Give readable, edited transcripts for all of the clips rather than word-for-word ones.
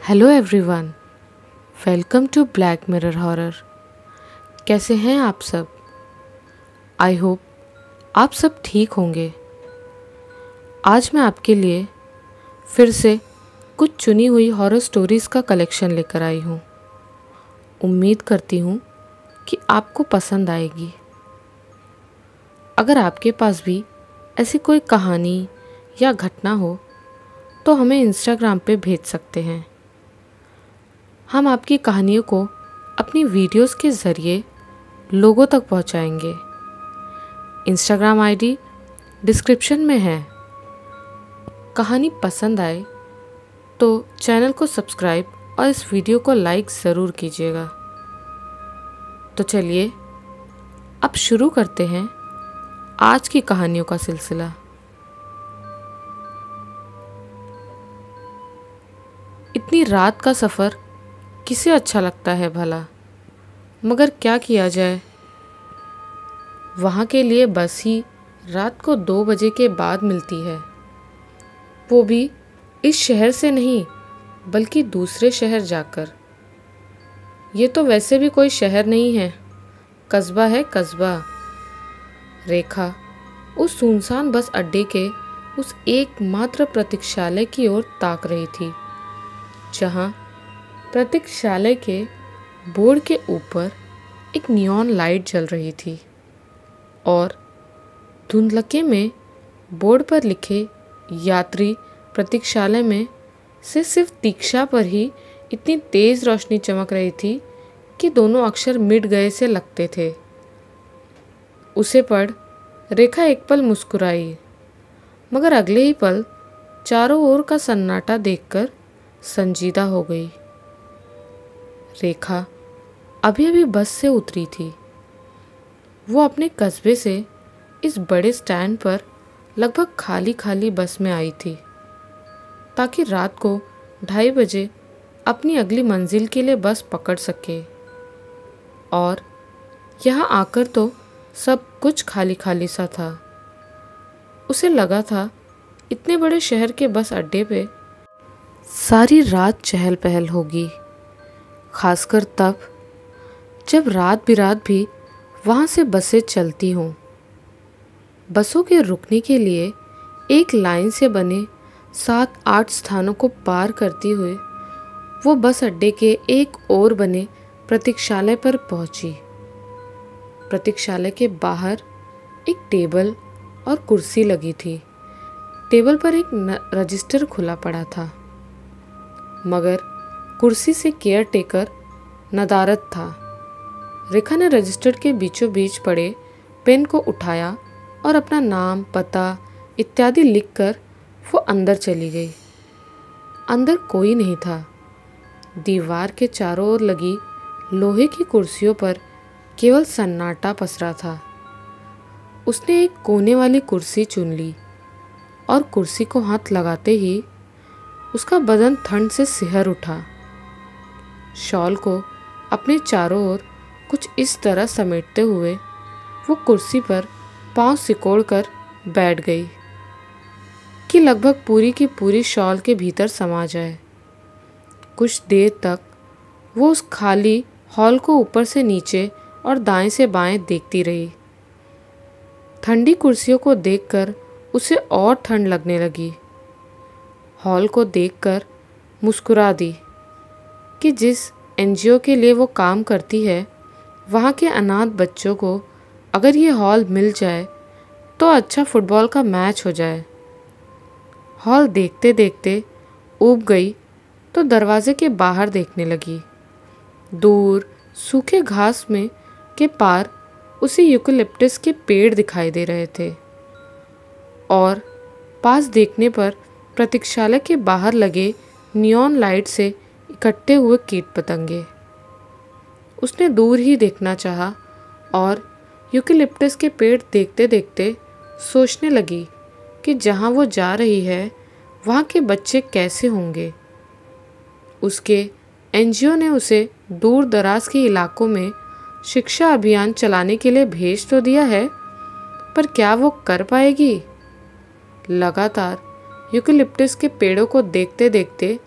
Hello everyone, welcome to Black Mirror horror. कैसे हैं आप सब? आई होप आप सब ठीक होंगे। आज मैं आपके लिए फिर से कुछ चुनी हुई हॉरर स्टोरीज़ का कलेक्शन लेकर आई हूँ। उम्मीद करती हूँ कि आपको पसंद आएगी। अगर आपके पास भी ऐसी कोई कहानी या घटना हो तो हमें इंस्टाग्राम पे भेज सकते हैं। हम आपकी कहानियों को अपनी वीडियोस के ज़रिए लोगों तक पहुंचाएंगे। इंस्टाग्राम आईडी डिस्क्रिप्शन में है। कहानी पसंद आए तो चैनल को सब्सक्राइब और इस वीडियो को लाइक ज़रूर कीजिएगा। तो चलिए अब शुरू करते हैं आज की कहानियों का सिलसिला। इतनी रात का सफ़र किसे अच्छा लगता है भला, मगर क्या किया जाए। वहाँ के लिए बस ही रात को 2 बजे के बाद मिलती है, वो भी इस शहर से नहीं बल्कि दूसरे शहर जाकर। ये तो वैसे भी कोई शहर नहीं है, कस्बा है कस्बा। रेखा उस सुनसान बस अड्डे के उस एकमात्र प्रतीक्षालय की ओर ताक रही थी, जहाँ प्रतीक्षालय के बोर्ड के ऊपर एक नियॉन लाइट जल रही थी और धुंधलके में बोर्ड पर लिखे यात्री प्रतीक्षालय में से सिर्फ दीक्षा पर ही इतनी तेज़ रोशनी चमक रही थी कि दोनों अक्षर मिट गए से लगते थे। उसे पढ़ रेखा एक पल मुस्कुराई, मगर अगले ही पल चारों ओर का सन्नाटा देखकर संजीदा हो गई। रेखा अभी अभी बस से उतरी थी। वो अपने कस्बे से इस बड़े स्टैंड पर लगभग खाली खाली बस में आई थी, ताकि रात को 2:30 बजे अपनी अगली मंजिल के लिए बस पकड़ सके। और यहाँ आकर तो सब कुछ खाली खाली सा था। उसे लगा था इतने बड़े शहर के बस अड्डे पे सारी रात चहल पहल होगी, खासकर तब जब रात बिरात भी वहाँ से बसें चलती हों। बसों के रुकने के लिए एक लाइन से बने 7-8 स्थानों को पार करती हुए वो बस अड्डे के एक और बने प्रतीक्षालय पर पहुंची। प्रतीक्षालय के बाहर एक टेबल और कुर्सी लगी थी। टेबल पर एक रजिस्टर खुला पड़ा था, मगर कुर्सी से केयर टेकर नदारद था। रेखा ने रजिस्टर के बीचों बीच पड़े पेन को उठाया और अपना नाम, पता इत्यादि लिखकर वो अंदर चली गई। अंदर कोई नहीं था। दीवार के चारों ओर लगी लोहे की कुर्सियों पर केवल सन्नाटा पसरा था। उसने एक कोने वाली कुर्सी चुन ली और कुर्सी को हाथ लगाते ही उसका बदन ठंड से सिहर उठा। शॉल को अपने चारों ओर कुछ इस तरह समेटते हुए वो कुर्सी पर पांव सिकोड़कर बैठ गई कि लगभग पूरी की पूरी शॉल के भीतर समा जाए। कुछ देर तक वो उस खाली हॉल को ऊपर से नीचे और दाएं से बाएं देखती रही। ठंडी कुर्सियों को देखकर उसे और ठंड लगने लगी। हॉल को देखकर मुस्कुरा दी कि जिस एनजीओ के लिए वो काम करती है, वहाँ के अनाथ बच्चों को अगर ये हॉल मिल जाए तो अच्छा फुटबॉल का मैच हो जाए। हॉल देखते देखते ऊब गई तो दरवाजे के बाहर देखने लगी। दूर सूखे घास में के पार उसे यूकेलिप्टस के पेड़ दिखाई दे रहे थे और पास देखने पर प्रतीक्षालय के बाहर लगे नियॉन लाइट से इकट्ठे हुए कीट पतंगे। उसने दूर ही देखना चाहा और यूकेलिप्टस के पेड़ देखते देखते सोचने लगी कि जहाँ वो जा रही है वहाँ के बच्चे कैसे होंगे। उसके एनजीओ ने उसे दूर दराज के इलाकों में शिक्षा अभियान चलाने के लिए भेज तो दिया है, पर क्या वो कर पाएगी? लगातार यूकेलिप्टस के पेड़ों को देखते देखते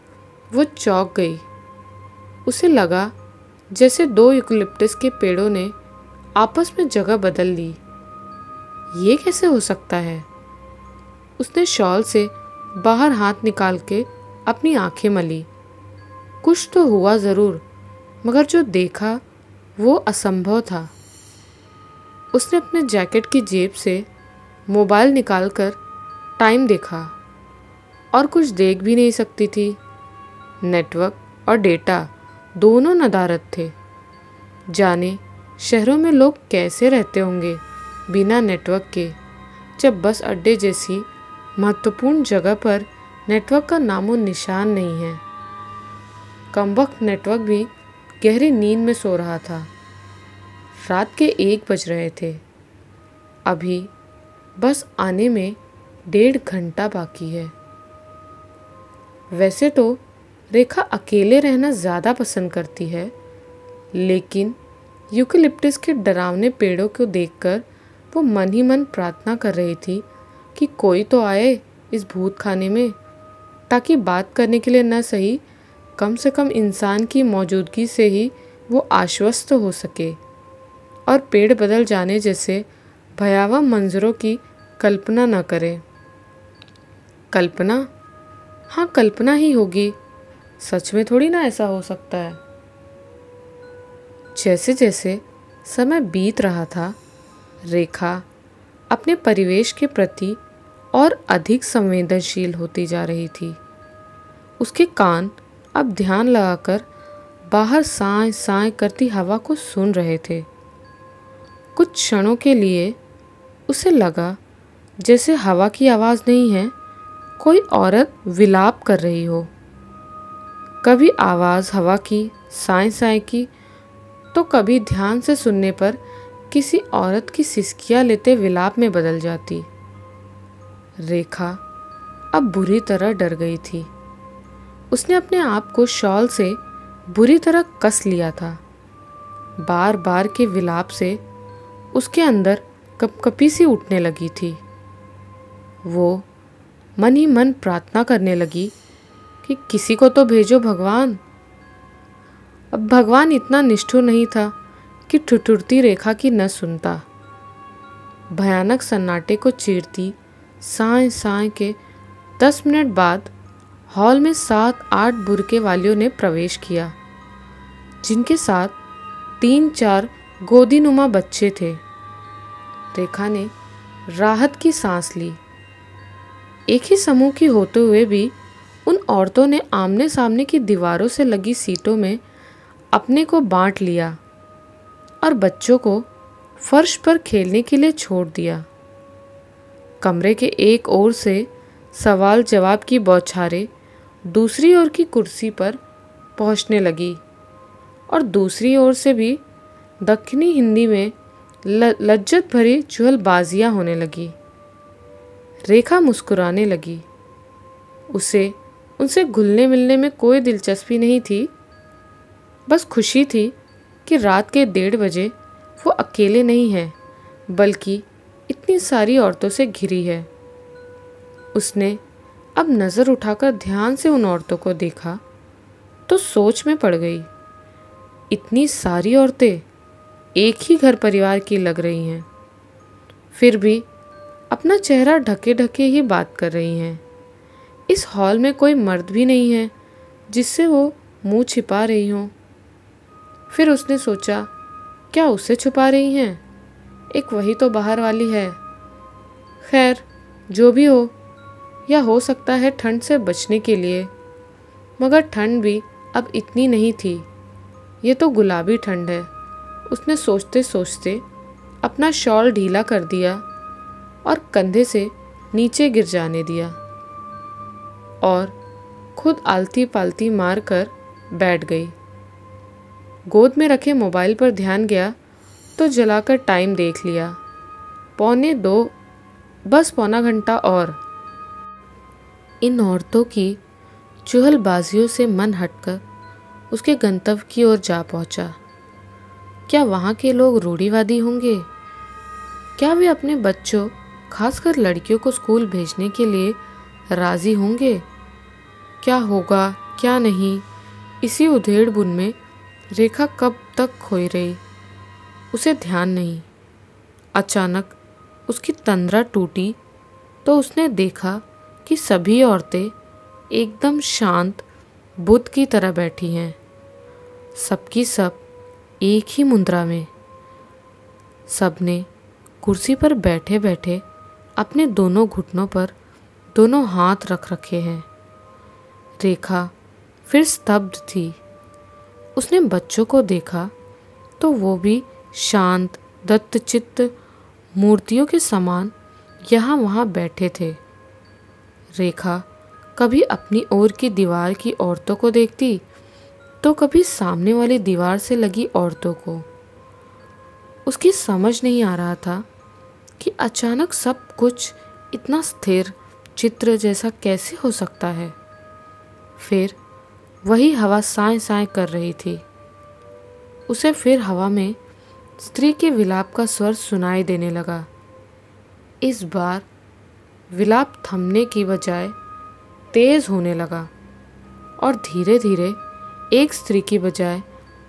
वो चौंक गई। उसे लगा जैसे दो यूकलिप्टस के पेड़ों ने आपस में जगह बदल ली। ये कैसे हो सकता है? उसने शॉल से बाहर हाथ निकाल के अपनी आंखें मली। कुछ तो हुआ ज़रूर, मगर जो देखा वो असंभव था। उसने अपने जैकेट की जेब से मोबाइल निकालकर टाइम देखा और कुछ देख भी नहीं सकती थी। नेटवर्क और डेटा दोनों नदारद थे। जाने शहरों में लोग कैसे रहते होंगे बिना नेटवर्क के, जब बस अड्डे जैसी महत्वपूर्ण जगह पर नेटवर्क का नामो निशान नहीं है। कमबख्त नेटवर्क भी गहरी नींद में सो रहा था। रात के 1 बज रहे थे। अभी बस आने में 1.5 घंटा बाकी है। वैसे तो रेखा अकेले रहना ज़्यादा पसंद करती है, लेकिन यूकेलिप्टस के डरावने पेड़ों को देखकर वो मन ही मन प्रार्थना कर रही थी कि कोई तो आए इस भूत खाने में, ताकि बात करने के लिए न सही, कम से कम इंसान की मौजूदगी से ही वो आश्वस्त हो सके और पेड़ बदल जाने जैसे भयावह मंजरों की कल्पना न करे। कल्पना? हाँ, कल्पना ही होगी। सच में थोड़ी ना ऐसा हो सकता है। जैसे जैसे समय बीत रहा था, रेखा अपने परिवेश के प्रति और अधिक संवेदनशील होती जा रही थी। उसके कान अब ध्यान लगाकर बाहर साए साए करती हवा को सुन रहे थे। कुछ क्षणों के लिए उसे लगा जैसे हवा की आवाज़ नहीं है, कोई औरत विलाप कर रही हो। कभी आवाज़ हवा की साए साए की, तो कभी ध्यान से सुनने पर किसी औरत की सिसकियाँ लेते विलाप में बदल जाती। रेखा अब बुरी तरह डर गई थी। उसने अपने आप को शॉल से बुरी तरह कस लिया था। बार बार के विलाप से उसके अंदर कपकपी सी उठने लगी थी। वो मन ही मन प्रार्थना करने लगी कि किसी को तो भेजो भगवान। अब भगवान इतना निष्ठुर नहीं था कि ठुठुरती रेखा की न सुनता। भयानक सन्नाटे को चीरती साए साए के 10 मिनट बाद हॉल में 7-8 बुर्के वालियों ने प्रवेश किया, जिनके साथ 3-4 गोदीनुमा बच्चे थे। रेखा ने राहत की सांस ली। एक ही समूह की होते हुए भी उन औरतों ने आमने सामने की दीवारों से लगी सीटों में अपने को बांट लिया और बच्चों को फर्श पर खेलने के लिए छोड़ दिया। कमरे के एक ओर से सवाल जवाब की बौछारें दूसरी ओर की कुर्सी पर पहुंचने लगी और दूसरी ओर से भी दक्षिणी हिंदी में लज्जत भरी चुहलबाजियां होने लगी। रेखा मुस्कुराने लगी। उसे उनसे घुलने मिलने में कोई दिलचस्पी नहीं थी, बस खुशी थी कि रात के 1:30 बजे वो अकेले नहीं है, बल्कि इतनी सारी औरतों से घिरी है। उसने अब नज़र उठाकर ध्यान से उन औरतों को देखा तो सोच में पड़ गई। इतनी सारी औरतें एक ही घर परिवार की लग रही हैं, फिर भी अपना चेहरा ढके ढके ही बात कर रही हैं। इस हॉल में कोई मर्द भी नहीं है जिससे वो मुंह छिपा रही हों। फिर उसने सोचा, क्या उसे छुपा रही हैं? एक वही तो बाहर वाली है। खैर, जो भी हो, या हो सकता है ठंड से बचने के लिए, मगर ठंड भी अब इतनी नहीं थी। ये तो गुलाबी ठंड है। उसने सोचते सोचते अपना शॉल ढीला कर दिया और कंधे से नीचे गिर जाने दिया और खुद आलती पालती मार कर बैठ गई। गोद में रखे मोबाइल पर ध्यान गया तो जलाकर टाइम देख लिया। 1:45, बस पौना घंटा और। इन औरतों की चुहलबाजियों से मन हटकर उसके गंतव्य की ओर जा पहुंचा। क्या वहाँ के लोग रूढ़िवादी होंगे? क्या वे अपने बच्चों, खासकर लड़कियों को स्कूल भेजने के लिए राज़ी होंगे? क्या होगा क्या नहीं, इसी उधेड़-बुन में रेखा कब तक खोई रही, उसे ध्यान नहीं। अचानक उसकी तंद्रा टूटी तो उसने देखा कि सभी औरतें एकदम शांत बुद्ध की तरह बैठी हैं, सबकी सब एक ही मुद्रा में। सबने कुर्सी पर बैठे बैठे अपने दोनों घुटनों पर दोनों हाथ रख रखे हैं। रेखा फिर स्तब्ध थी। उसने बच्चों को देखा तो वो भी शांत दत्तचित्त मूर्तियों के समान यहाँ वहाँ बैठे थे। रेखा कभी अपनी ओर की दीवार की औरतों को देखती तो कभी सामने वाली दीवार से लगी औरतों को। उसकी समझ नहीं आ रहा था कि अचानक सब कुछ इतना स्थिर चित्र जैसा कैसे हो सकता है। फिर वही हवा साए साए कर रही थी। उसे फिर हवा में स्त्री के विलाप का स्वर सुनाई देने लगा। इस बार विलाप थमने की बजाय तेज होने लगा और धीरे धीरे एक स्त्री की बजाय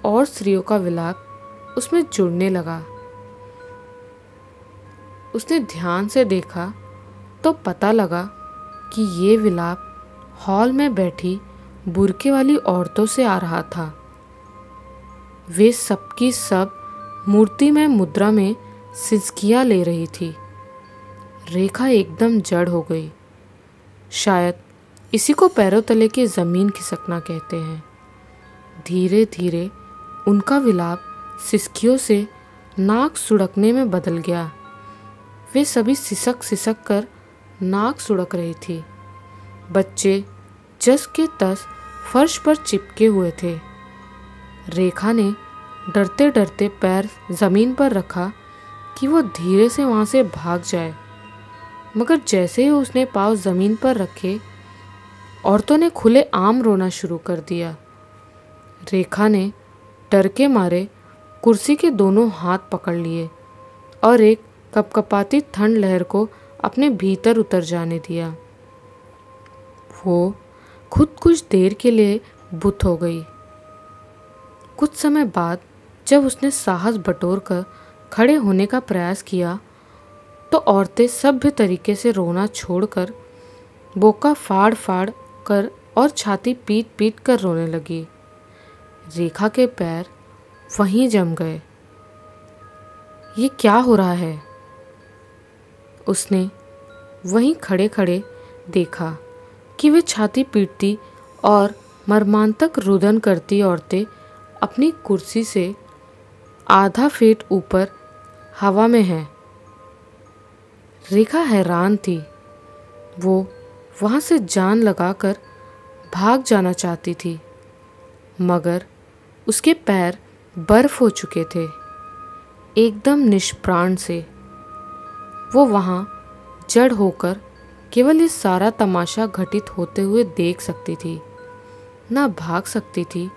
और स्त्रियों का विलाप उसमें जुड़ने लगा। उसने ध्यान से देखा तो पता लगा कि ये विलाप हॉल में बैठी बुर्के वाली औरतों से आ रहा था। वे सबकी सब मूर्तिमय मुद्रा में सिसकियां ले रही थी। रेखा एकदम जड़ हो गई। शायद इसी को पैरों तले की जमीन खिसकना कहते हैं। धीरे धीरे उनका विलाप सिसकियों से नाक सुड़कने में बदल गया। वे सभी सिसक सिसक कर नाक सुड़क रही थी। बच्चे जस के तस फर्श पर चिपके हुए थे। रेखा ने डरते डरते पैर जमीन पर रखा कि वो धीरे से वहां से भाग जाए, मगर जैसे ही उसने पाँव जमीन पर रखे, औरतों ने खुले आम रोना शुरू कर दिया। रेखा ने डर के मारे कुर्सी के दोनों हाथ पकड़ लिए और एक कपकपाती ठंड लहर को अपने भीतर उतर जाने दिया। वो खुद कुछ देर के लिए बुत हो गई। कुछ समय बाद जब उसने साहस बटोर कर खड़े होने का प्रयास किया तो औरतें सभ्य तरीके से रोना छोड़कर बोका फाड़ फाड़ कर और छाती पीट पीट कर रोने लगी। रेखा के पैर वहीं जम गए। ये क्या हो रहा है? उसने वहीं खड़े खड़े देखा कि वे छाती पीटती और मर्मांतक रुदन करती औरतें अपनी कुर्सी से आधा फीट ऊपर हवा में हैं। रेखा हैरान थी। वो वहाँ से जान लगाकर भाग जाना चाहती थी, मगर उसके पैर बर्फ हो चुके थे, एकदम निष्प्राण से। वो वहाँ जड़ होकर केवल ये सारा तमाशा घटित होते हुए देख सकती थी। न भाग सकती थी,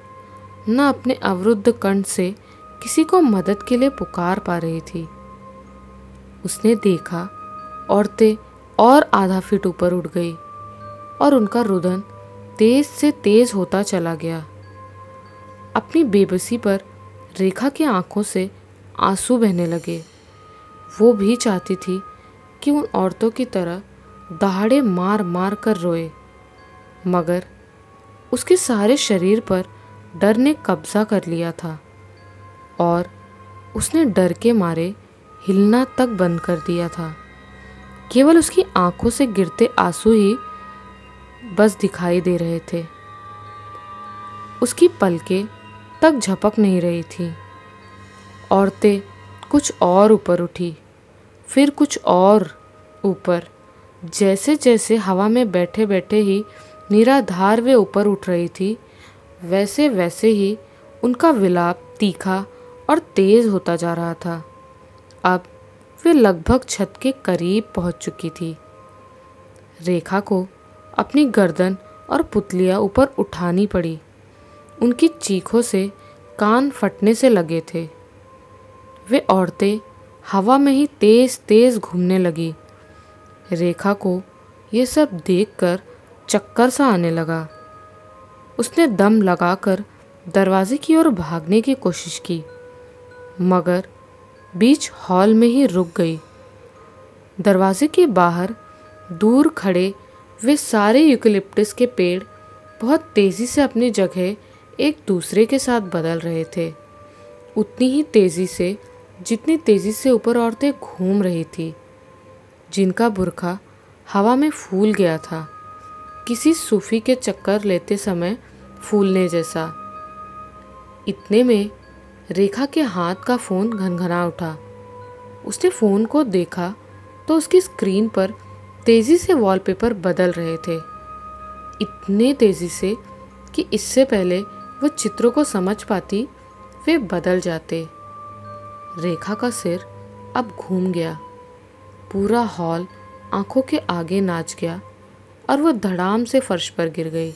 न अपने अवरुद्ध कंठ से किसी को मदद के लिए पुकार पा रही थी। उसने देखा औरतें और आधा फीट ऊपर उठ गई और उनका रुदन तेज से तेज होता चला गया। अपनी बेबसी पर रेखा की आंखों से आंसू बहने लगे। वो भी चाहती थी कि उन औरतों की तरह दहाड़े मार मार कर रोए, मगर उसके सारे शरीर पर डर ने कब्जा कर लिया था और उसने डर के मारे हिलना तक बंद कर दिया था। केवल उसकी आंखों से गिरते आंसू ही बस दिखाई दे रहे थे। उसकी पलकें तक झपक नहीं रही थी। औरतें कुछ और ऊपर उठी, फिर कुछ और ऊपर। जैसे जैसे हवा में बैठे बैठे ही निराधार वे ऊपर उठ रही थी, वैसे वैसे ही उनका विलाप तीखा और तेज होता जा रहा था। अब वे लगभग छत के करीब पहुंच चुकी थी। रेखा को अपनी गर्दन और पुतलियां ऊपर उठानी पड़ी। उनकी चीखों से कान फटने से लगे थे। वे औरतें हवा में ही तेज तेज घूमने लगी। रेखा को ये सब देखकर चक्कर सा आने लगा। उसने दम लगाकर दरवाजे की ओर भागने की कोशिश की, मगर बीच हॉल में ही रुक गई। दरवाजे के बाहर दूर खड़े वे सारे यूकेलिप्टस के पेड़ बहुत तेज़ी से अपनी जगह एक दूसरे के साथ बदल रहे थे, उतनी ही तेज़ी से जितनी तेज़ी से ऊपर औरतें घूम रही थी, जिनका बुर्का हवा में फूल गया था, किसी सूफी के चक्कर लेते समय फूलने जैसा। इतने में रेखा के हाथ का फ़ोन घनघना उठा। उसने फ़ोन को देखा तो उसकी स्क्रीन पर तेज़ी से वॉलपेपर बदल रहे थे, इतने तेज़ी से कि इससे पहले वो चित्रों को समझ पाती वे बदल जाते। रेखा का सिर अब घूम गया, पूरा हॉल आंखों के आगे नाच गया और वो धड़ाम से फर्श पर गिर गई।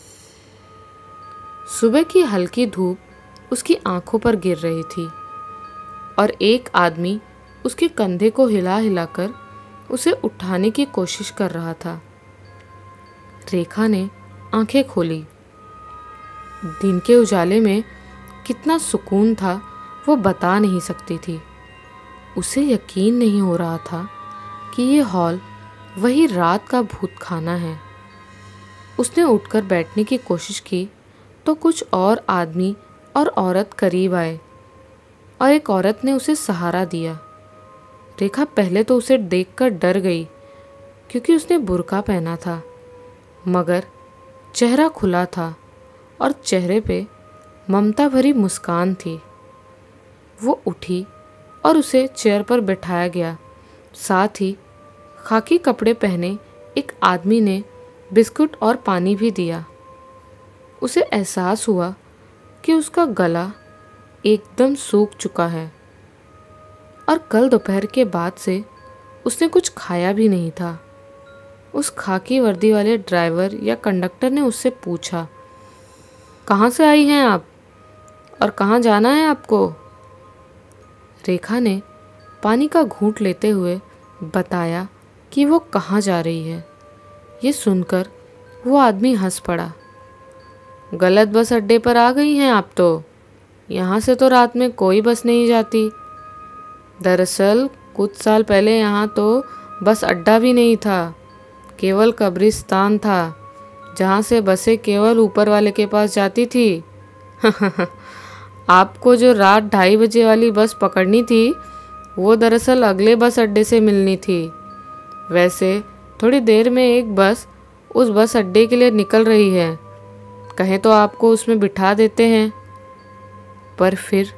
सुबह की हल्की धूप उसकी आंखों पर गिर रही थी और एक आदमी उसके कंधे को हिला हिलाकर उसे उठाने की कोशिश कर रहा था। रेखा ने आंखें खोली। दिन के उजाले में कितना सुकून था वो बता नहीं सकती थी। उसे यकीन नहीं हो रहा था कि ये हॉल वही रात का भूतखाना है। उसने उठकर बैठने की कोशिश की तो कुछ और आदमी और औरत करीब आए और एक औरत ने उसे सहारा दिया। रेखा पहले तो उसे देखकर डर गई क्योंकि उसने बुर्का पहना था, मगर चेहरा खुला था और चेहरे पे ममता भरी मुस्कान थी। वो उठी और उसे चेयर पर बैठाया गया। साथ ही खाकी कपड़े पहने एक आदमी ने बिस्कुट और पानी भी दिया। उसे एहसास हुआ कि उसका गला एकदम सूख चुका है और कल दोपहर के बाद से उसने कुछ खाया भी नहीं था। उस खाकी वर्दी वाले ड्राइवर या कंडक्टर ने उससे पूछा, कहाँ से आई हैं आप और कहाँ जाना है आपको? रेखा ने पानी का घूंट लेते हुए बताया कि वो कहाँ जा रही है। ये सुनकर वो आदमी हंस पड़ा। गलत बस अड्डे पर आ गई हैं आप तो। यहाँ से तो रात में कोई बस नहीं जाती। दरअसल कुछ साल पहले यहाँ तो बस अड्डा भी नहीं था, केवल कब्रिस्तान था जहाँ से बसें केवल ऊपर वाले के पास जाती थी। आपको जो रात 2:30 बजे वाली बस पकड़नी थी वो दरअसल अगले बस अड्डे से मिलनी थी। वैसे थोड़ी देर में एक बस उस बस अड्डे के लिए निकल रही है, कहें तो आपको उसमें बिठा देते हैं। पर फिर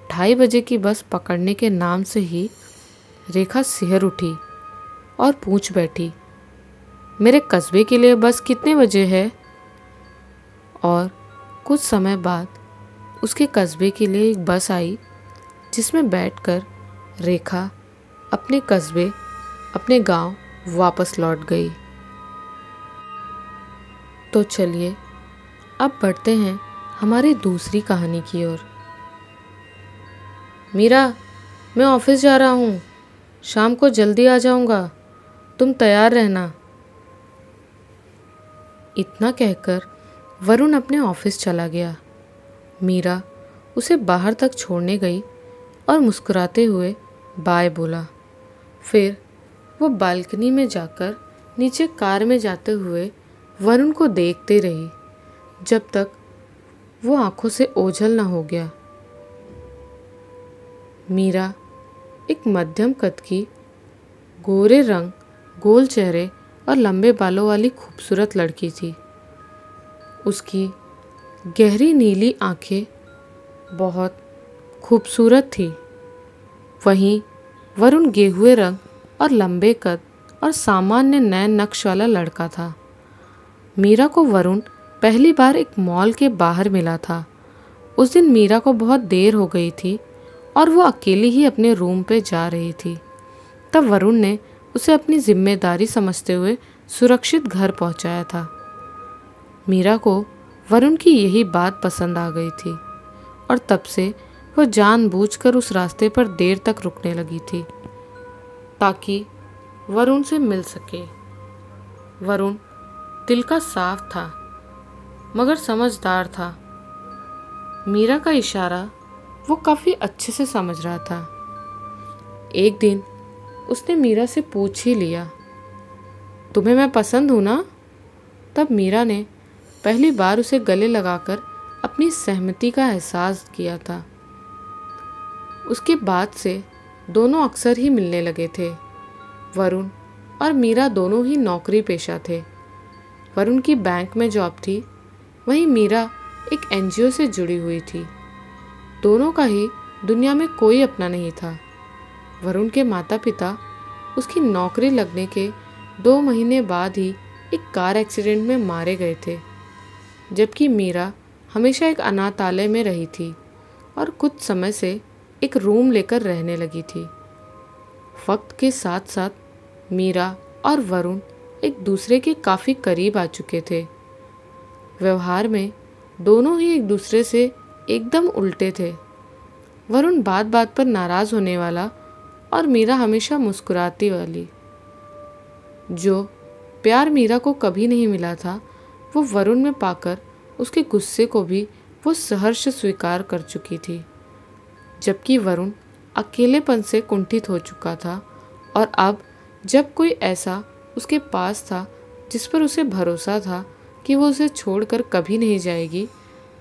2:30 बजे की बस पकड़ने के नाम से ही रेखा सिहर उठी और पूछ बैठी, मेरे कस्बे के लिए बस कितने बजे है? और कुछ समय बाद उसके कस्बे के लिए एक बस आई जिसमें बैठकर रेखा अपने कस्बे, अपने गांव वापस लौट गई। तो चलिए अब बढ़ते हैं हमारी दूसरी कहानी की ओर। मीरा, मैं ऑफिस जा रहा हूँ, शाम को जल्दी आ जाऊँगा, तुम तैयार रहना। इतना कहकर वरुण अपने ऑफिस चला गया। मीरा उसे बाहर तक छोड़ने गई और मुस्कुराते हुए बाय बोला। फिर वो बालकनी में जाकर नीचे कार में जाते हुए वरुण को देखते रही जब तक वो आंखों से ओझल न हो गया। मीरा एक मध्यम कद की, गोरे रंग, गोल चेहरे और लंबे बालों वाली खूबसूरत लड़की थी। उसकी गहरी नीली आंखें बहुत खूबसूरत थी। वहीं वरुण गेहुए रंग और लंबे कद और सामान्य नैन नक्श वाला लड़का था। मीरा को वरुण पहली बार एक मॉल के बाहर मिला था। उस दिन मीरा को बहुत देर हो गई थी और वो अकेली ही अपने रूम पे जा रही थी। तब वरुण ने उसे अपनी जिम्मेदारी समझते हुए सुरक्षित घर पहुंचाया था। मीरा को वरुण की यही बात पसंद आ गई थी और तब से वह जानबूझकर उस रास्ते पर देर तक रुकने लगी थी ताकि वरुण से मिल सके। वरुण दिल का साफ था। मगर समझदार था। मीरा का इशारा वो काफ़ी अच्छे से समझ रहा था। एक दिन उसने मीरा से पूछ ही लिया, तुम्हें मैं पसंद हूँ ना? तब मीरा ने पहली बार उसे गले लगाकर अपनी सहमति का एहसास किया था। उसके बाद से दोनों अक्सर ही मिलने लगे थे। वरुण और मीरा दोनों ही नौकरी पेशा थे। वरुण की बैंक में जॉब थी, वहीं मीरा एक एनजीओ से जुड़ी हुई थी। दोनों का ही दुनिया में कोई अपना नहीं था। वरुण के माता पिता उसकी नौकरी लगने के 2 महीने बाद ही एक कार एक्सीडेंट में मारे गए थे, जबकि मीरा हमेशा एक अनाथालय में रही थी और कुछ समय से एक रूम लेकर रहने लगी थी। वक्त के साथ साथ मीरा और वरुण एक दूसरे के काफ़ी करीब आ चुके थे। व्यवहार में दोनों ही एक दूसरे से एकदम उल्टे थे। वरुण बात बात पर नाराज़ होने वाला और मीरा हमेशा मुस्कुराती वाली। जो प्यार मीरा को कभी नहीं मिला था, वो वरुण में पाकर उसके गुस्से को भी वो सहर्ष स्वीकार कर चुकी थी। जबकि वरुण अकेलेपन से कुंठित हो चुका था और अब जब कोई ऐसा उसके पास था जिस पर उसे भरोसा था कि वो उसे छोड़कर कभी नहीं जाएगी,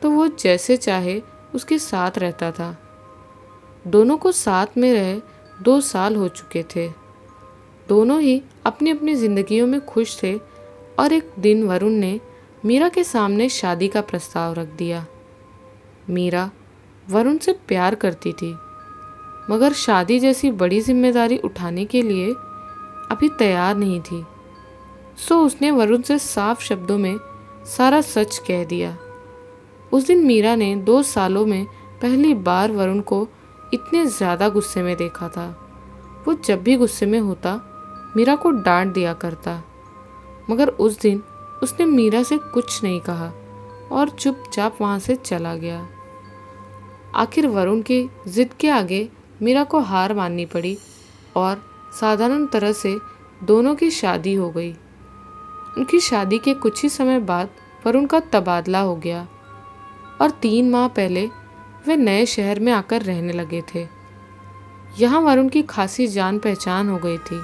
तो वो जैसे चाहे उसके साथ रहता था। दोनों को साथ में रहे 2 साल हो चुके थे। दोनों ही अपनी अपनी जिंदगियों में खुश थे और एक दिन वरुण ने मीरा के सामने शादी का प्रस्ताव रख दिया। मीरा वरुण से प्यार करती थी, मगर शादी जैसी बड़ी जिम्मेदारी उठाने के लिए अभी तैयार नहीं थी। सो उसने वरुण से साफ शब्दों में सारा सच कह दिया। उस दिन मीरा ने 2 सालों में पहली बार वरुण को इतने ज़्यादा गुस्से में देखा था। वो जब भी गुस्से में होता मीरा को डांट दिया करता, मगर उस दिन उसने मीरा से कुछ नहीं कहा और चुपचाप वहाँ से चला गया। आखिर वरुण की जिद के आगे मीरा को हार माननी पड़ी और साधारण तरह से दोनों की शादी हो गई। उनकी शादी के कुछ ही समय बाद वरुण का तबादला हो गया और 3 माह पहले वे नए शहर में आकर रहने लगे थे। यहाँ वरुण की खासी जान पहचान हो गई थी,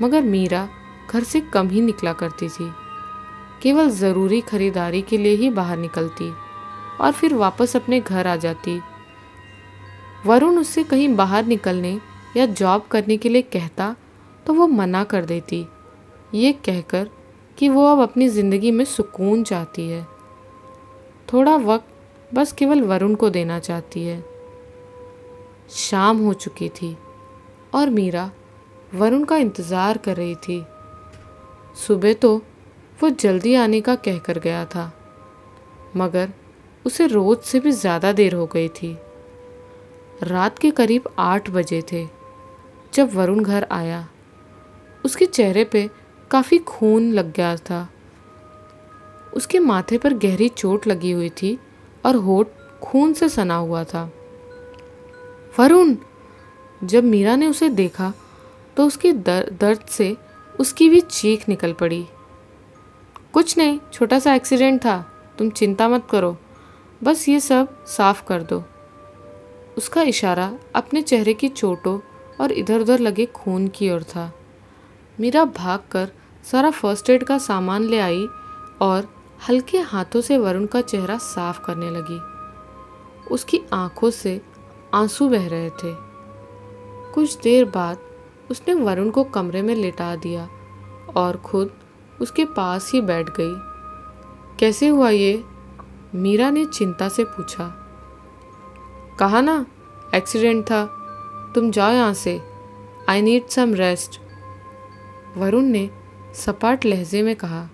मगर मीरा घर से कम ही निकला करती थी। केवल ज़रूरी खरीदारी के लिए ही बाहर निकलती और फिर वापस अपने घर आ जाती। वरुण उससे कहीं बाहर निकलने या जॉब करने के लिए कहता तो वो मना कर देती, ये कहकर कि वो अब अपनी ज़िंदगी में सुकून चाहती है, थोड़ा वक्त बस केवल वरुण को देना चाहती है। शाम हो चुकी थी और मीरा वरुण का इंतज़ार कर रही थी। सुबह तो वो जल्दी आने का कहकर गया था, मगर उसे रोज़ से भी ज़्यादा देर हो गई थी। रात के करीब 8 बजे थे जब वरुण घर आया। उसके चेहरे पे काफ़ी खून लग गया था। उसके माथे पर गहरी चोट लगी हुई थी और होठ खून से सना हुआ था। वरुण! जब मीरा ने उसे देखा तो उसके दर्द से उसकी भी चीख निकल पड़ी। कुछ नहीं, छोटा सा एक्सीडेंट था, तुम चिंता मत करो, बस ये सब साफ कर दो। उसका इशारा अपने चेहरे की चोटों और इधर उधर लगे खून की ओर था। मीरा भागकर सारा फर्स्ट एड का सामान ले आई और हल्के हाथों से वरुण का चेहरा साफ करने लगी। उसकी आंखों से आंसू बह रहे थे। कुछ देर बाद उसने वरुण को कमरे में लिटा दिया और खुद उसके पास ही बैठ गई। कैसे हुआ ये? मीरा ने चिंता से पूछा। कहा ना, एक्सीडेंट था, तुम जाओ यहाँ से, I need some rest. Varun ने सपाट लहजे में कहा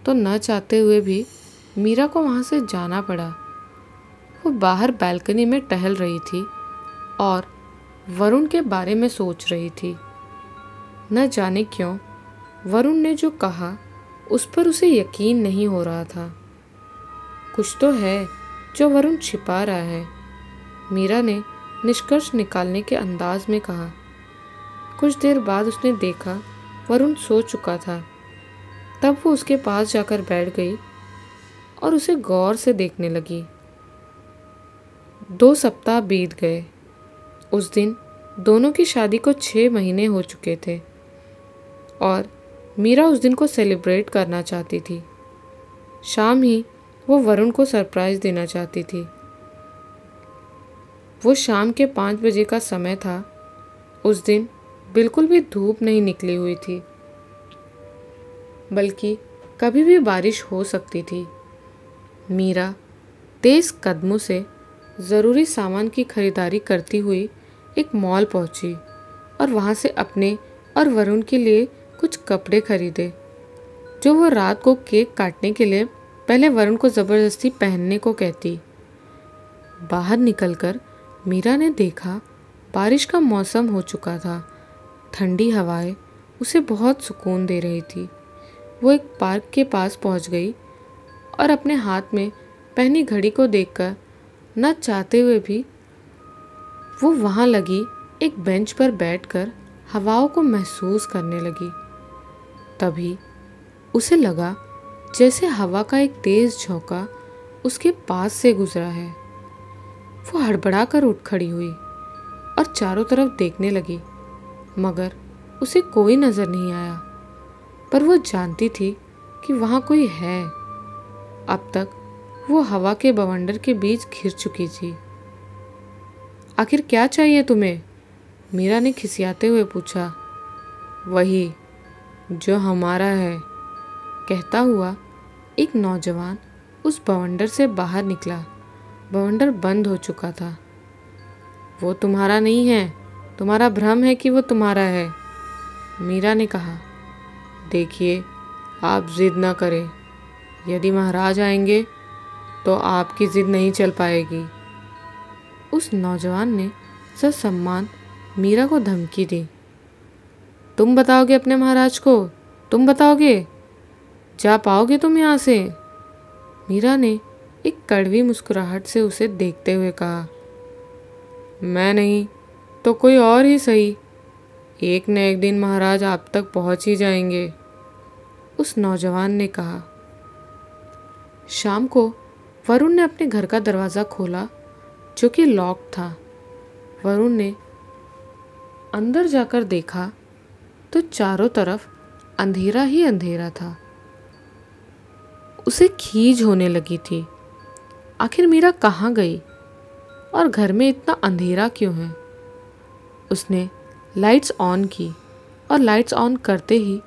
तो न चाहते हुए भी मीरा को वहाँ से जाना पड़ा। वो बाहर बालकनी में टहल रही थी और वरुण के बारे में सोच रही थी। न जाने क्यों वरुण ने जो कहा उस पर उसे यकीन नहीं हो रहा था। कुछ तो है जो वरुण छिपा रहा है, मीरा ने निष्कर्ष निकालने के अंदाज में कहा। कुछ देर बाद उसने देखा वरुण सो चुका था। तब वो उसके पास जाकर बैठ गई। और उसे गौर से देखने लगी। 2 सप्ताह बीत गए। उस दिन दोनों की शादी को 6 महीने हो चुके थे और मीरा उस दिन को सेलिब्रेट करना चाहती थी। शाम ही वो वरुण को सरप्राइज देना चाहती थी। वो शाम के 5 बजे का समय था। उस दिन बिल्कुल भी धूप नहीं निकली हुई थी, बल्कि कभी भी बारिश हो सकती थी। मीरा तेज कदमों से ज़रूरी सामान की खरीदारी करती हुई एक मॉल पहुंची और वहां से अपने और वरुण के लिए कुछ कपड़े खरीदे, जो वो रात को केक काटने के लिए पहले वरुण को ज़बरदस्ती पहनने को कहती। बाहर निकलकर मीरा ने देखा बारिश का मौसम हो चुका था। ठंडी हवाएं उसे बहुत सुकून दे रही थी। वो एक पार्क के पास पहुंच गई और अपने हाथ में पहनी घड़ी को देखकर न चाहते हुए भी वो वहां लगी एक बेंच पर बैठकर हवाओं को महसूस करने लगी। तभी उसे लगा जैसे हवा का एक तेज झोंका उसके पास से गुजरा है। वो हड़बड़ा कर उठ खड़ी हुई और चारों तरफ देखने लगी, मगर उसे कोई नजर नहीं आया। पर वो जानती थी कि वहां कोई है। अब तक वो हवा के बवंडर के बीच घिर चुकी थी। आखिर क्या चाहिए तुम्हें? मीरा ने खिसियाते हुए पूछा। वही जो हमारा है, कहता हुआ एक नौजवान उस बवंडर से बाहर निकला। बवंडर बंद हो चुका था। वो तुम्हारा नहीं है, तुम्हारा भ्रम है कि वो तुम्हारा है, मीरा ने कहा। देखिए, आप जिद ना करें। यदि महाराज आएंगे तो आपकी जिद नहीं चल पाएगी। उस नौजवान ने ससम्मान मीरा को धमकी दी। तुम बताओगे अपने महाराज को? तुम बताओगे? जा पाओगे तुम यहाँ से? मीरा ने एक कड़वी मुस्कुराहट से उसे देखते हुए कहा। मैं नहीं तो कोई और ही सही, एक न एक दिन महाराज आप तक पहुंच ही जाएंगे, उस नौजवान ने कहा। शाम को वरुण ने अपने घर का दरवाज़ा खोला, जो कि लॉक था। वरुण ने अंदर जाकर देखा तो चारों तरफ अंधेरा ही अंधेरा था। उसे खीज होने लगी थी। आखिर मीरा कहाँ गई और घर में इतना अंधेरा क्यों है? उसने लाइट्स ऑन की और लाइट्स ऑन करते ही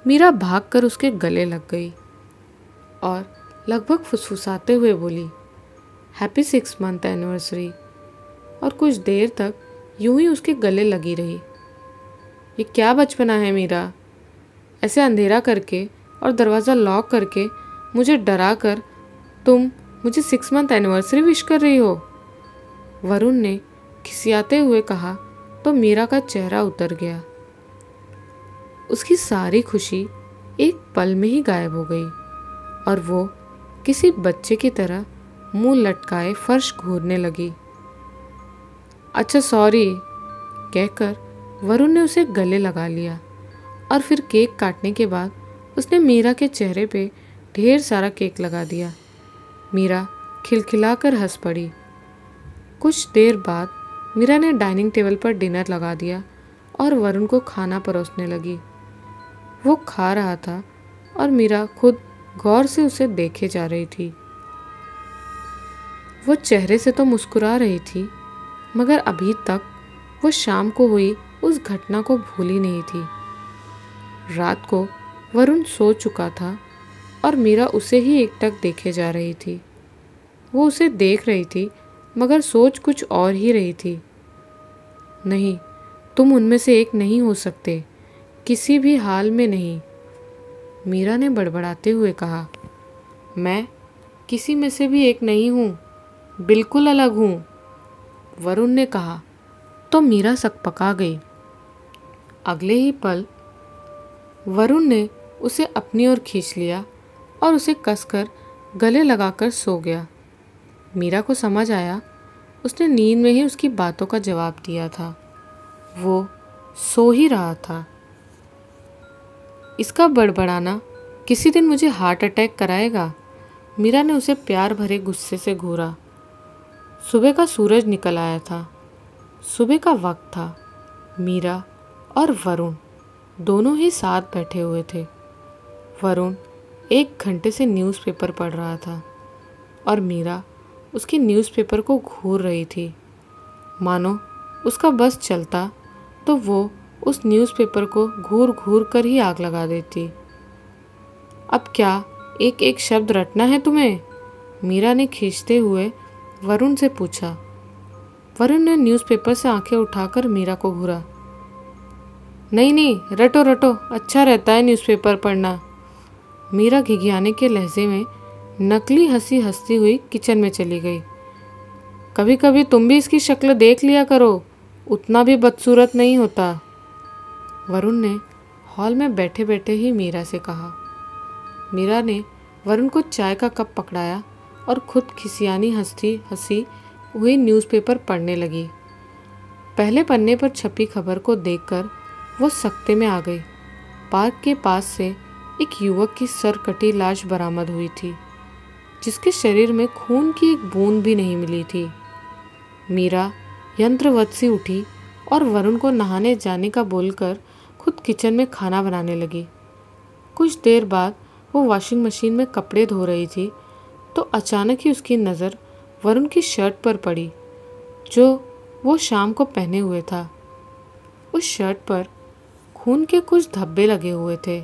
मीरा भागकर उसके गले लग गई और लगभग फुसफुसाते हुए बोली, हैप्पी 6 मंथ एनिवर्सरी। और कुछ देर तक यूं ही उसके गले लगी रही। ये क्या बचपना है मीरा? ऐसे अंधेरा करके और दरवाज़ा लॉक करके मुझे डरा कर तुम मुझे 6 मंथ एनिवर्सरी विश कर रही हो? वरुण ने खिसियाते हुए कहा तो मीरा का चेहरा उतर गया। उसकी सारी खुशी एक पल में ही गायब हो गई और वो किसी बच्चे की तरह मुंह लटकाए फर्श घूरने लगी। अच्छा सॉरी, कहकर वरुण ने उसे गले लगा लिया और फिर केक काटने के बाद उसने मीरा के चेहरे पे ढेर सारा केक लगा दिया। मीरा खिलखिलाकर हंस पड़ी। कुछ देर बाद मीरा ने डाइनिंग टेबल पर डिनर लगा दिया और वरुण को खाना परोसने लगी। वो खा रहा था और मीरा खुद गौर से उसे देखे जा रही थी। वो चेहरे से तो मुस्कुरा रही थी, मगर अभी तक वो शाम को हुई उस घटना को भूली नहीं थी। रात को वरुण सो चुका था और मीरा उसे ही एकटक देखे जा रही थी। वो उसे देख रही थी, मगर सोच कुछ और ही रही थी। नहीं, तुम उनमें से एक नहीं हो सकते, किसी भी हाल में नहीं, मीरा ने बड़बड़ाते हुए कहा। मैं किसी में से भी एक नहीं हूँ, बिल्कुल अलग हूँ, वरुण ने कहा। तो मीरा सकपका गई। अगले ही पल वरुण ने उसे अपनी ओर खींच लिया और उसे कसकर गले लगाकर सो गया। मीरा को समझ आया उसने नींद में ही उसकी बातों का जवाब दिया था। वो सो ही रहा था। इसका बड़बड़ाना किसी दिन मुझे हार्ट अटैक कराएगा, मीरा ने उसे प्यार भरे गुस्से से घूरा। सुबह का सूरज निकल आया था। सुबह का वक्त था। मीरा और वरुण दोनों ही साथ बैठे हुए थे। वरुण 1 घंटे से न्यूज़पेपर पढ़ रहा था और मीरा उसकी न्यूज़पेपर को घूर रही थी। मानो उसका बस चलता तो वो उस न्यूज़पेपर को घूर घूर कर ही आग लगा देती। अब क्या एक एक शब्द रटना है तुम्हें? मीरा ने खींचते हुए वरुण से पूछा। वरुण ने न्यूज़पेपर से आंखें उठाकर मीरा को घूरा। नहीं नहीं, रटो रटो, अच्छा रहता है न्यूज़पेपर पढ़ना। मीरा घिघियाने के लहजे में नकली हंसी हंसती हुई किचन में चली गई। कभी कभी तुम भी इसकी शक्ल देख लिया करो, उतना भी बदसूरत नहीं होता। वरुण ने हॉल में बैठे बैठे ही मीरा से कहा। मीरा ने वरुण को चाय का कप पकड़ाया और खुद खिसियानी हंसी हुई न्यूज़पेपर पढ़ने लगी। पहले पन्ने पर छपी खबर को देखकर वो सकते में आ गई। पार्क के पास से एक युवक की सरकटी लाश बरामद हुई थी, जिसके शरीर में खून की एक बूंद भी नहीं मिली थी। मीरा यंत्रवत सी उठी और वरुण को नहाने जाने का बोलकर खुद किचन में खाना बनाने लगी। कुछ देर बाद वो वॉशिंग मशीन में कपड़े धो रही थी तो अचानक ही उसकी नज़र वरुण की शर्ट पर पड़ी, जो वो शाम को पहने हुए था। उस शर्ट पर खून के कुछ धब्बे लगे हुए थे।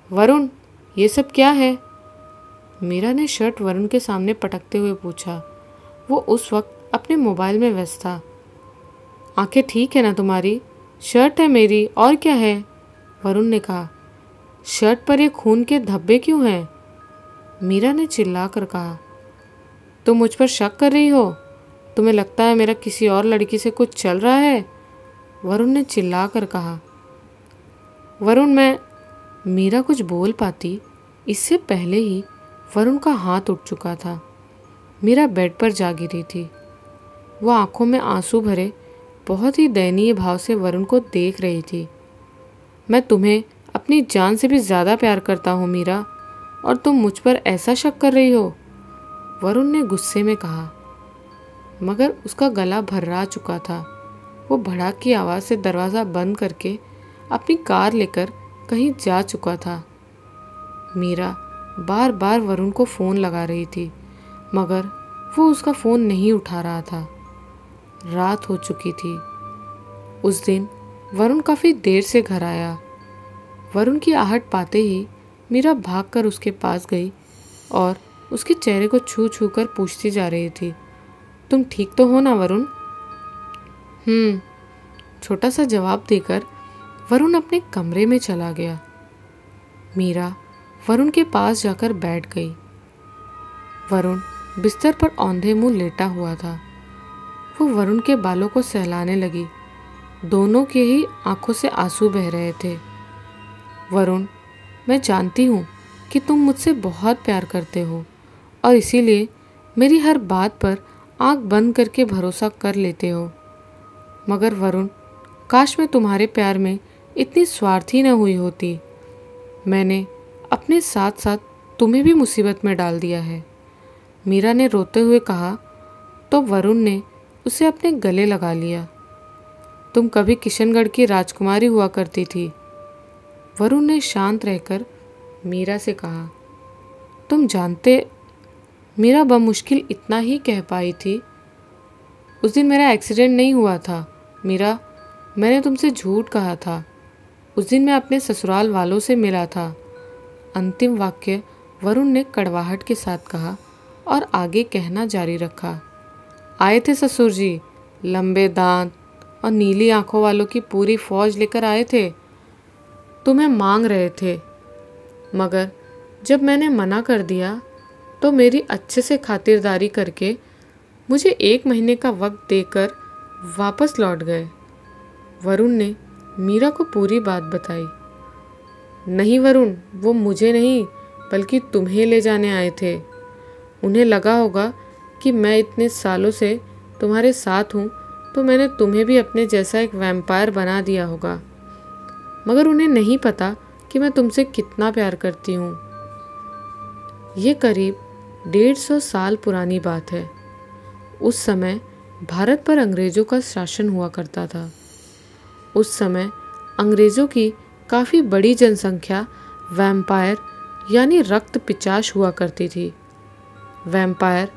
वरुण, ये सब क्या है? मीरा ने शर्ट वरुण के सामने पटकते हुए पूछा। वो उस वक्त अपने मोबाइल में व्यस्त था। आंखें ठीक है ना तुम्हारी? शर्ट है मेरी, और क्या है? वरुण ने कहा। शर्ट पर ये खून के धब्बे क्यों हैं? मीरा ने चिल्लाकर कहा। तुम मुझ पर शक कर रही हो? तुम्हें लगता है मेरा किसी और लड़की से कुछ चल रहा है? वरुण ने चिल्लाकर कहा। वरुण, मीरा कुछ बोल पाती इससे पहले ही वरुण का हाथ उठ चुका था। मीरा बेड पर जा गिरी थी। वह आंखों में आंसू भरे बहुत ही दयनीय भाव से वरुण को देख रही थी। मैं तुम्हें अपनी जान से भी ज़्यादा प्यार करता हूँ मीरा, और तुम मुझ पर ऐसा शक कर रही हो? वरुण ने गुस्से में कहा, मगर उसका गला भर्रा चुका था। वो भड़ाक की आवाज़ से दरवाज़ा बंद करके अपनी कार लेकर कहीं जा चुका था। मीरा बार बार वरुण को फ़ोन लगा रही थी, मगर वो उसका फ़ोन नहीं उठा रहा था। रात हो चुकी थी। उस दिन वरुण काफ़ी देर से घर आया। वरुण की आहट पाते ही मीरा भागकर उसके पास गई और उसके चेहरे को छू छू कर पूछती जा रही थी, तुम ठीक तो हो ना वरुण? छोटा सा जवाब देकर वरुण अपने कमरे में चला गया। मीरा वरुण के पास जाकर बैठ गई। वरुण बिस्तर पर औंधे मुंह लेटा हुआ था। वो वरुण के बालों को सहलाने लगी। दोनों के ही आंखों से आंसू बह रहे थे। वरुण, मैं जानती हूँ कि तुम मुझसे बहुत प्यार करते हो और इसीलिए मेरी हर बात पर आंख बंद करके भरोसा कर लेते हो। मगर वरुण, काश मैं तुम्हारे प्यार में इतनी स्वार्थी न हुई होती। मैंने अपने साथ साथ तुम्हें भी मुसीबत में डाल दिया है। मीरा ने रोते हुए कहा तो वरुण ने उसे अपने गले लगा लिया। तुम कभी किशनगढ़ की राजकुमारी हुआ करती थी। वरुण ने शांत रहकर मीरा से कहा। तुम जानते, मीरा बमुश्किल इतना ही कह पाई थी। उस दिन मेरा एक्सीडेंट नहीं हुआ था मीरा, मैंने तुमसे झूठ कहा था। उस दिन मैं अपने ससुराल वालों से मिला था। अंतिम वाक्य वरुण ने कड़वाहट के साथ कहा और आगे कहना जारी रखा। आए थे ससुर जी, लंबे दांत और नीली आंखों वालों की पूरी फौज लेकर आए थे। तुम्हें मांग रहे थे, मगर जब मैंने मना कर दिया तो मेरी अच्छे से खातिरदारी करके मुझे 1 महीने का वक्त देकर वापस लौट गए। वरुण ने मीरा को पूरी बात बताई। नहीं वरुण, वो मुझे नहीं बल्कि तुम्हें ले जाने आए थे। उन्हें लगा होगा कि मैं इतने सालों से तुम्हारे साथ हूँ तो मैंने तुम्हें भी अपने जैसा एक वैम्पायर बना दिया होगा, मगर उन्हें नहीं पता कि मैं तुमसे कितना प्यार करती हूँ। ये करीब 150 साल पुरानी बात है। उस समय भारत पर अंग्रेज़ों का शासन हुआ करता था। उस समय अंग्रेज़ों की काफ़ी बड़ी जनसंख्या वैम्पायर यानी रक्त पिचाश हुआ करती थी। वैम्पायर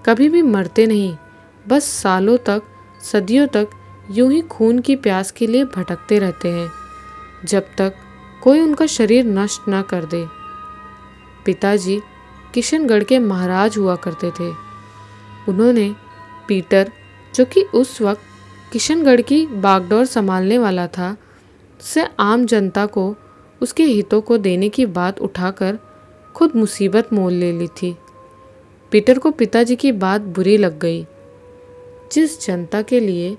कभी भी मरते नहीं, बस सालों तक, सदियों तक यूं ही खून की प्यास के लिए भटकते रहते हैं, जब तक कोई उनका शरीर नष्ट न कर दे। पिताजी किशनगढ़ के महाराज हुआ करते थे। उन्होंने पीटर, जो कि उस वक्त किशनगढ़ की बागडोर संभालने वाला था, से आम जनता को उसके हितों को देने की बात उठाकर खुद मुसीबत मोल ले ली थी। पीटर को पिताजी की बात बुरी लग गई। जिस जनता के लिए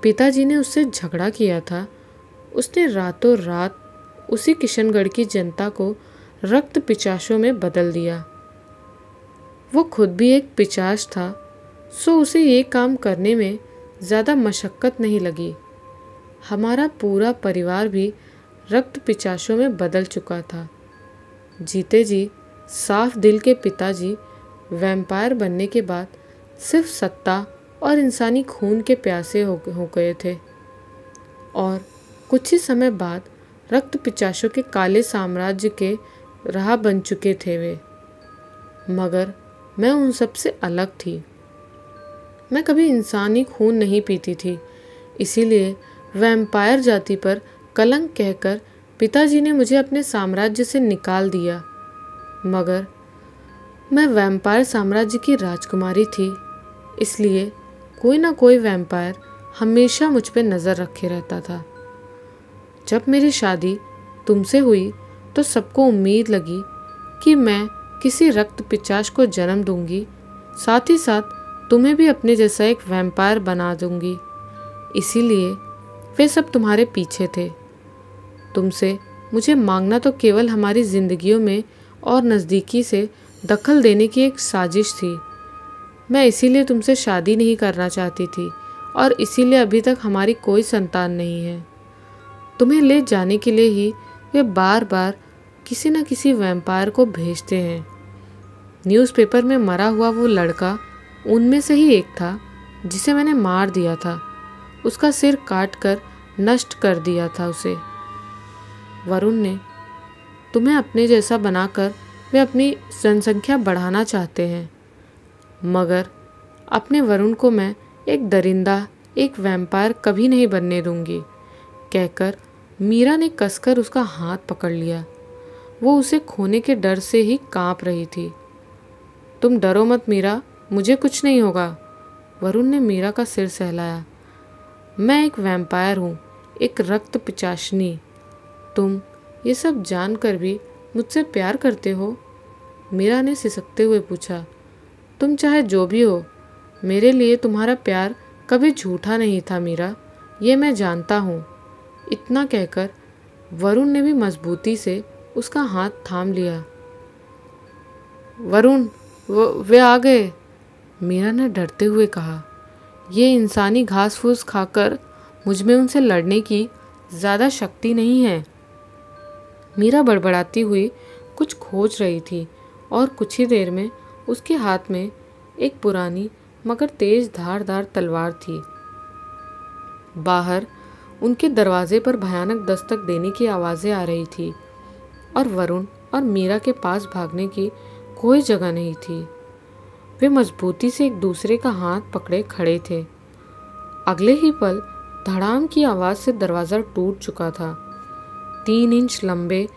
पिताजी ने उससे झगड़ा किया था, उसने रातों रात उसी किशनगढ़ की जनता को रक्त पिचाशों में बदल दिया। वो खुद भी एक पिचाश था, सो उसे ये काम करने में ज़्यादा मशक्क़त नहीं लगी। हमारा पूरा परिवार भी रक्त पिचाशों में बदल चुका था। जीते जी साफ दिल के पिताजी वैम्पायर बनने के बाद सिर्फ सत्ता और इंसानी खून के प्यासे हो गए थे, और कुछ ही समय बाद रक्त पिचाशों के काले साम्राज्य के राह बन चुके थे वे। मगर मैं उन सब से अलग थी। मैं कभी इंसानी खून नहीं पीती थी, इसीलिए वैम्पायर जाति पर कलंक कहकर पिताजी ने मुझे अपने साम्राज्य से निकाल दिया। मगर मैं वैम्पायर साम्राज्य की राजकुमारी थी, इसलिए कोई ना कोई वैम्पायर हमेशा मुझ पर नज़र रखे रहता था। जब मेरी शादी तुमसे हुई तो सबको उम्मीद लगी कि मैं किसी रक्त पिचाश को जन्म दूंगी, साथ ही साथ तुम्हें भी अपने जैसा एक वैम्पायर बना दूंगी। इसीलिए वे सब तुम्हारे पीछे थे। तुमसे मुझे मांगना तो केवल हमारी ज़िंदगियों में और नज़दीकी से दखल देने की एक साजिश थी। मैं इसीलिए तुमसे शादी नहीं करना चाहती थी, और इसीलिए अभी तक हमारी कोई संतान नहीं है। तुम्हें ले जाने के लिए ही वे बार बार किसी न किसी वैम्पायर को भेजते हैं। न्यूज़पेपर में मरा हुआ वो लड़का उनमें से ही एक था जिसे मैंने मार दिया था। उसका सिर काट कर नष्ट कर दिया था उसे। वरुण ने तुम्हें अपने जैसा बनाकर वे अपनी जनसंख्या बढ़ाना चाहते हैं, मगर अपने वरुण को मैं एक दरिंदा, एक वैम्पायर कभी नहीं बनने दूंगी, कहकर मीरा ने कसकर उसका हाथ पकड़ लिया। वो उसे खोने के डर से ही कांप रही थी। तुम डरो मत मीरा, मुझे कुछ नहीं होगा। वरुण ने मीरा का सिर सहलाया। मैं एक वैम्पायर हूँ, एक रक्त पिचाशनी। तुम ये सब जानकर भी मुझसे प्यार करते हो? मीरा ने सिसकते हुए पूछा। तुम चाहे जो भी हो, मेरे लिए तुम्हारा प्यार कभी झूठा नहीं था मीरा, ये मैं जानता हूँ। इतना कहकर वरुण ने भी मजबूती से उसका हाथ थाम लिया। वरुण, वे आ गए, मीरा ने डरते हुए कहा। ये इंसानी घास फूस खाकर मुझ में उनसे लड़ने की ज़्यादा शक्ति नहीं है। मीरा बड़बड़ाती हुई कुछ खोज रही थी, और कुछ ही देर में उसके हाथ में एक पुरानी मगर तेज धारदार तलवार थी। बाहर उनके दरवाजे पर भयानक दस्तक देने की आवाज़ें आ रही थी, और वरुण और मीरा के पास भागने की कोई जगह नहीं थी। वे मजबूती से एक दूसरे का हाथ पकड़े खड़े थे। अगले ही पल धड़ाम की आवाज़ से दरवाज़ा टूट चुका था। 3 इंच लंबे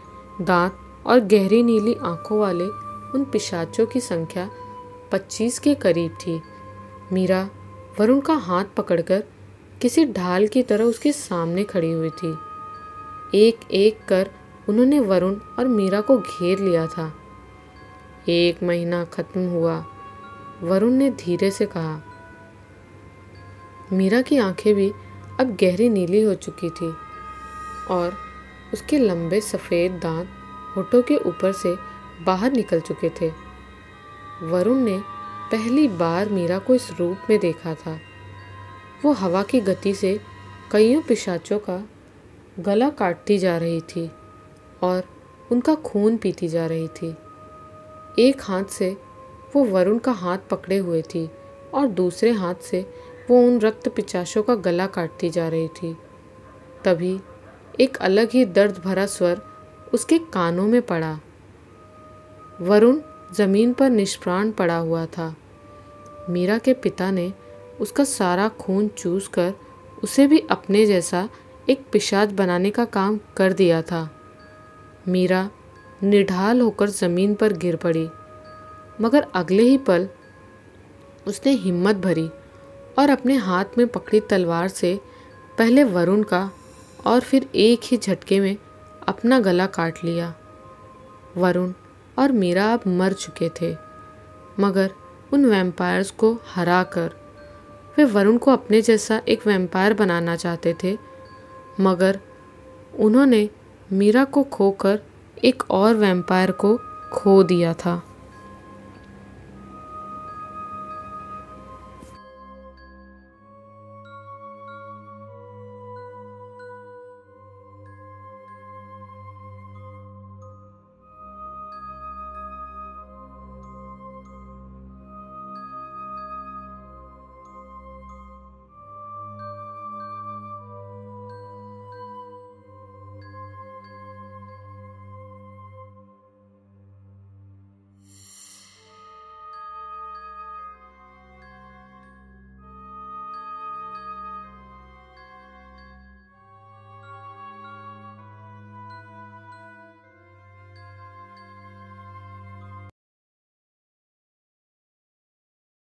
दांत और गहरी नीली आंखों वाले उन पिशाचों की संख्या 25 के करीब थी। मीरा वरुण का हाथ पकड़कर किसी ढाल की तरह उसके सामने खड़ी हुई थी। एक एक कर उन्होंने वरुण और मीरा को घेर लिया था। 1 महीना खत्म हुआ, वरुण ने धीरे से कहा। मीरा की आंखें भी अब गहरी नीली हो चुकी थी, और उसके लंबे सफ़ेद दांत होठों के ऊपर से बाहर निकल चुके थे। वरुण ने पहली बार मीरा को इस रूप में देखा था। वो हवा की गति से कईयों पिशाचों का गला काटती जा रही थी और उनका खून पीती जा रही थी। एक हाथ से वो वरुण का हाथ पकड़े हुए थी और दूसरे हाथ से वो उन रक्त पिचासों का गला काटती जा रही थी। तभी एक अलग ही दर्द भरा स्वर उसके कानों में पड़ा। वरुण जमीन पर निष्प्राण पड़ा हुआ था। मीरा के पिता ने उसका सारा खून चूस कर उसे भी अपने जैसा एक पिशाच बनाने का काम कर दिया था। मीरा निढाल होकर जमीन पर गिर पड़ी, मगर अगले ही पल उसने हिम्मत भरी और अपने हाथ में पकड़ी तलवार से पहले वरुण का और फिर एक ही झटके में अपना गला काट लिया। वरुण और मीरा अब मर चुके थे, मगर उन वैम्पायर्स को हराकर वे वरुण को अपने जैसा एक वैम्पायर बनाना चाहते थे, मगर उन्होंने मीरा को खोकर एक और वैम्पायर को खो दिया था।